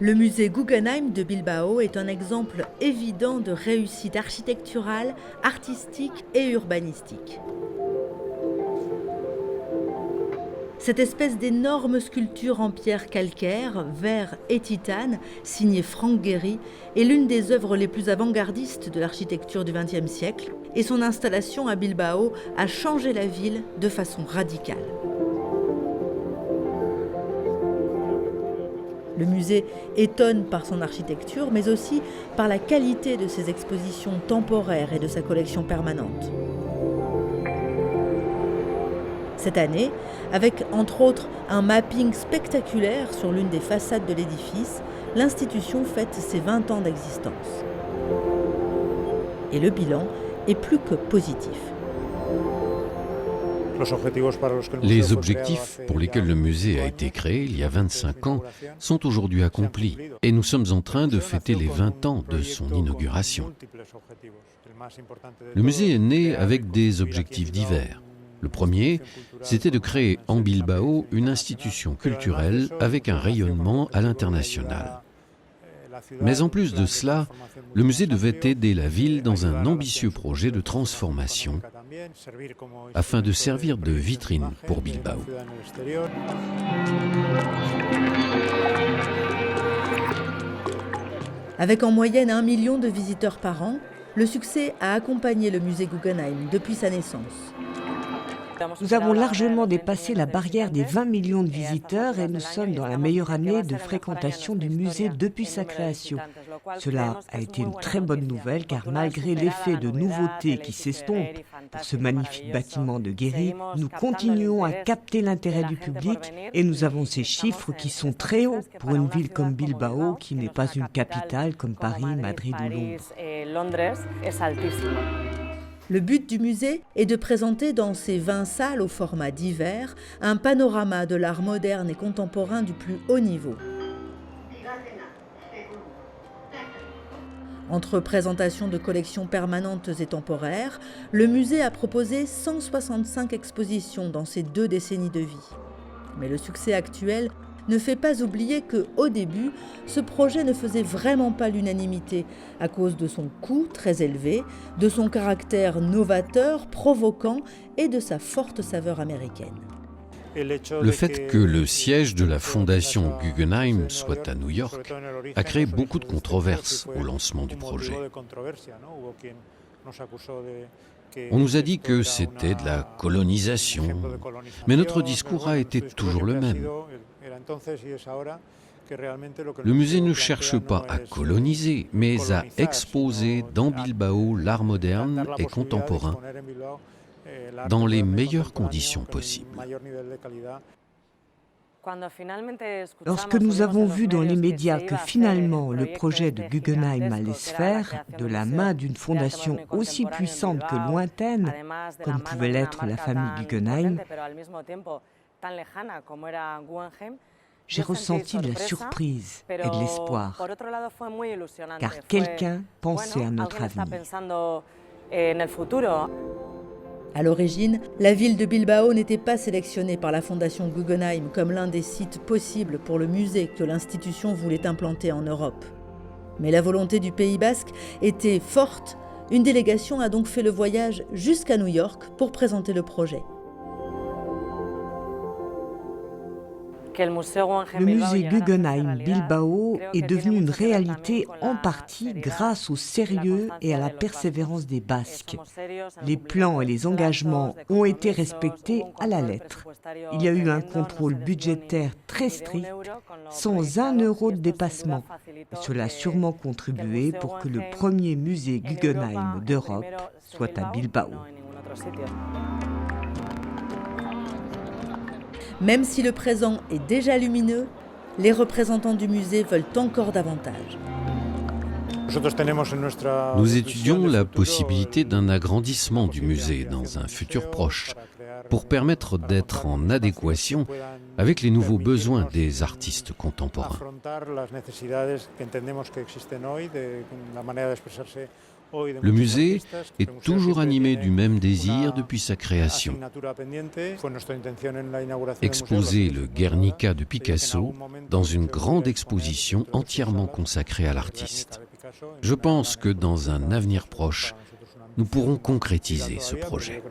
Le musée Guggenheim de Bilbao est un exemple évident de réussite architecturale, artistique et urbanistique. Cette espèce d'énorme sculpture en pierre calcaire, verre et titane, signée Frank Gehry, est l'une des œuvres les plus avant-gardistes de l'architecture du XXe siècle et son installation à Bilbao a changé la ville de façon radicale. Le musée étonne par son architecture, mais aussi par la qualité de ses expositions temporaires et de sa collection permanente. Cette année, avec entre autres un mapping spectaculaire sur l'une des façades de l'édifice, l'institution fête ses 20 ans d'existence. Et le bilan est plus que positif. Les objectifs pour lesquels le musée a été créé il y a 25 ans sont aujourd'hui accomplis et nous sommes en train de fêter les 20 ans de son inauguration. Le musée est né avec des objectifs divers. Le premier, c'était de créer en Bilbao une institution culturelle avec un rayonnement à l'international. Mais en plus de cela, le musée devait aider la ville dans un ambitieux projet de transformation afin de servir de vitrine pour Bilbao. Avec en moyenne 1 million de visiteurs par an, le succès a accompagné le musée Guggenheim depuis sa naissance. Nous avons largement dépassé la barrière des 20 millions de visiteurs et nous sommes dans la meilleure année de fréquentation du musée depuis sa création. Cela a été une très bonne nouvelle car malgré l'effet de nouveauté qui s'estompe pour ce magnifique bâtiment de Gehry, nous continuons à capter l'intérêt du public et nous avons ces chiffres qui sont très hauts pour une ville comme Bilbao qui n'est pas une capitale comme Paris, Madrid ou Londres. Le but du musée est de présenter dans ses 20 salles au format divers un panorama de l'art moderne et contemporain du plus haut niveau. Entre présentation de collections permanentes et temporaires, le musée a proposé 165 expositions dans ses 2 décennies de vie. Mais le succès actuel ne fait pas oublier qu'au début, ce projet ne faisait vraiment pas l'unanimité à cause de son coût très élevé, de son caractère novateur, provoquant et de sa forte saveur américaine. Le fait que le siège de la fondation Guggenheim soit à New York a créé beaucoup de controverses au lancement du projet. On nous a dit que c'était de la colonisation, mais notre discours a été toujours le même. Le musée ne cherche pas à coloniser, mais à exposer dans Bilbao l'art moderne et contemporain dans les meilleures conditions possibles. Lorsque nous avons vu dans les médias que finalement le projet de Guggenheim allait se faire de la main d'une fondation aussi puissante que lointaine, comme pouvait l'être la famille Guggenheim, j'ai ressenti de la surprise et de l'espoir, car quelqu'un pensait à notre avenir. À l'origine, la ville de Bilbao n'était pas sélectionnée par la fondation Guggenheim comme l'un des sites possibles pour le musée que l'institution voulait implanter en Europe. Mais la volonté du Pays basque était forte. Une délégation a donc fait le voyage jusqu'à New York pour présenter le projet. Le musée Guggenheim Bilbao est devenu une réalité en partie grâce au sérieux et à la persévérance des Basques. Les plans et les engagements ont été respectés à la lettre. Il y a eu un contrôle budgétaire très strict, sans 1 euro de dépassement. Cela a sûrement contribué pour que le premier musée Guggenheim d'Europe soit à Bilbao. Même si le présent est déjà lumineux, les représentants du musée veulent encore davantage. Nous étudions la possibilité d'un agrandissement du musée dans un futur proche pour permettre d'être en adéquation avec les nouveaux besoins des artistes contemporains. Le musée est toujours animé du même désir depuis sa création. Exposer le Guernica de Picasso dans une grande exposition entièrement consacrée à l'artiste. Je pense que dans un avenir proche, nous pourrons concrétiser ce projet.